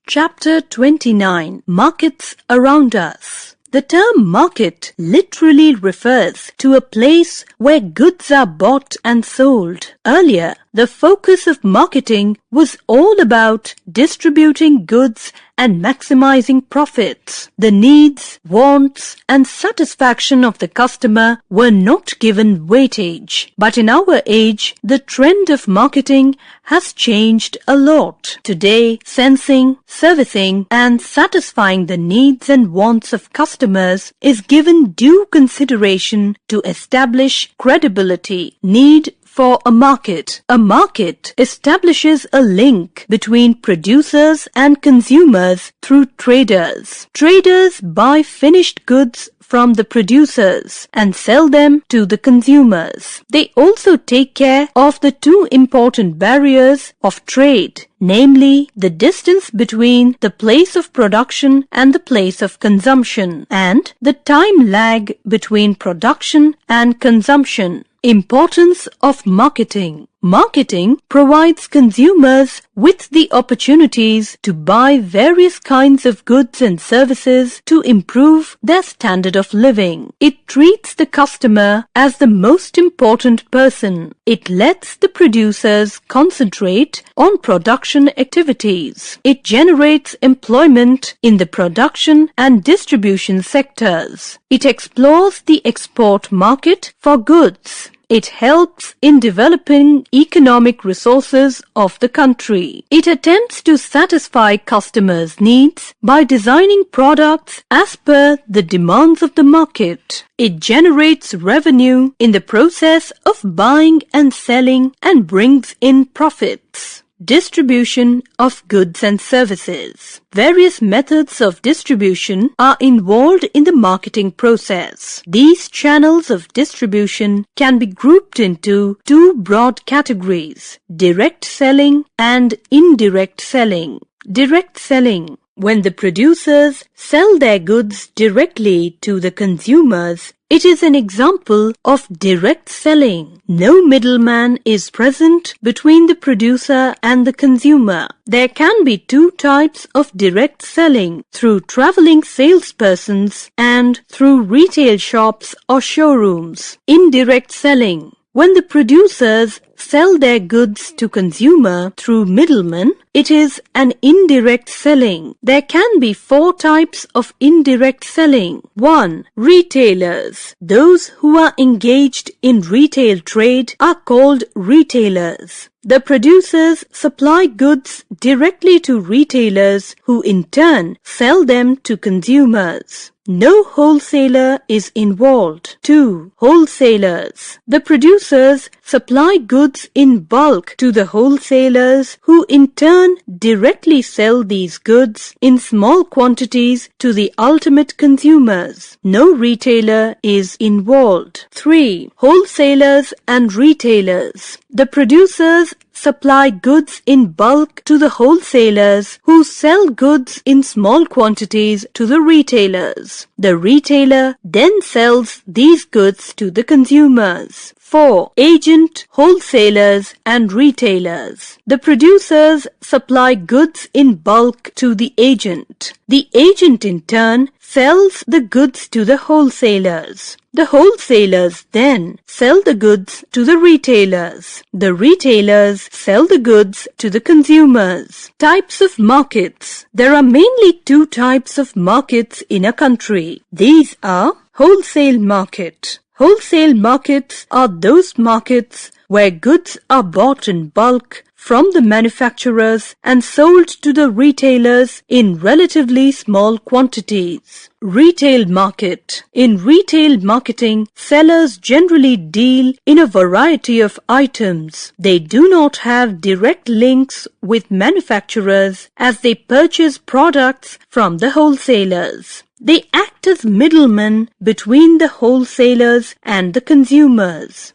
Chapter 29 Markets Around Us. The term market literally refers to a place where goods are bought and sold. Earlier, the focus of marketing was all about distributing goods and maximizing profits. The needs, wants, and satisfaction of the customer were not given weightage. But in our age, the trend of marketing has changed a lot. Today, sensing, servicing, and satisfying the needs and wants of customers is given due consideration to establish credibility. Need for a market. A market establishes a link between producers and consumers through traders. Traders buy finished goods from the producers and sell them to the consumers. They also take care of the two important barriers of trade, namely the distance between the place of production and the place of consumption, and the time lag between production and consumption. Importance of marketing. Marketing provides consumers with the opportunities to buy various kinds of goods and services to improve their standard of living. It treats the customer as the most important person. It lets the producers concentrate on production activities. It generates employment in the production and distribution sectors. It explores the export market for goods. It helps in developing economic resources of the country. It attempts to satisfy customers' needs by designing products as per the demands of the market. It generates revenue in the process of buying and selling and brings in profits. Distribution of goods and services. Various methods of distribution are involved in the marketing process. These channels of distribution can be grouped into two broad categories: direct selling and indirect selling. Direct selling. When the producers sell their goods directly to the consumers, it is an example of direct selling. No middleman is present between the producer and the consumer. There can be two types of direct selling: through traveling salespersons and through retail shops or showrooms. Indirect selling. When the producers sell their goods to consumer through middlemen, it is an indirect selling. There can be four types of indirect selling. 1. Retailers. Those who are engaged in retail trade are called retailers. The producers supply goods directly to retailers who in turn sell them to consumers. No wholesaler is involved. 2. Wholesalers. The producers supply goods in bulk to the wholesalers who in turn directly sell these goods in small quantities to the ultimate consumers. No retailer is involved. 3. Wholesalers and retailers. The producers supply goods in bulk to the wholesalers who sell goods in small quantities to the retailers. The retailer then sells these goods to the consumers. 4. Agent, wholesalers and retailers. The producers supply goods in bulk to the agent. The agent in turn sells the goods to the wholesalers. The wholesalers then sell the goods to the retailers. The retailers sell the goods to the consumers. Types of markets. There are mainly two types of markets in a country. These are wholesale market. Wholesale markets are those markets where goods are bought in bulk from the manufacturers and sold to the retailers in relatively small quantities. Retail market. In retail marketing, sellers generally deal in a variety of items. They do not have direct links with manufacturers as they purchase products from the wholesalers. They act as middlemen between the wholesalers and the consumers.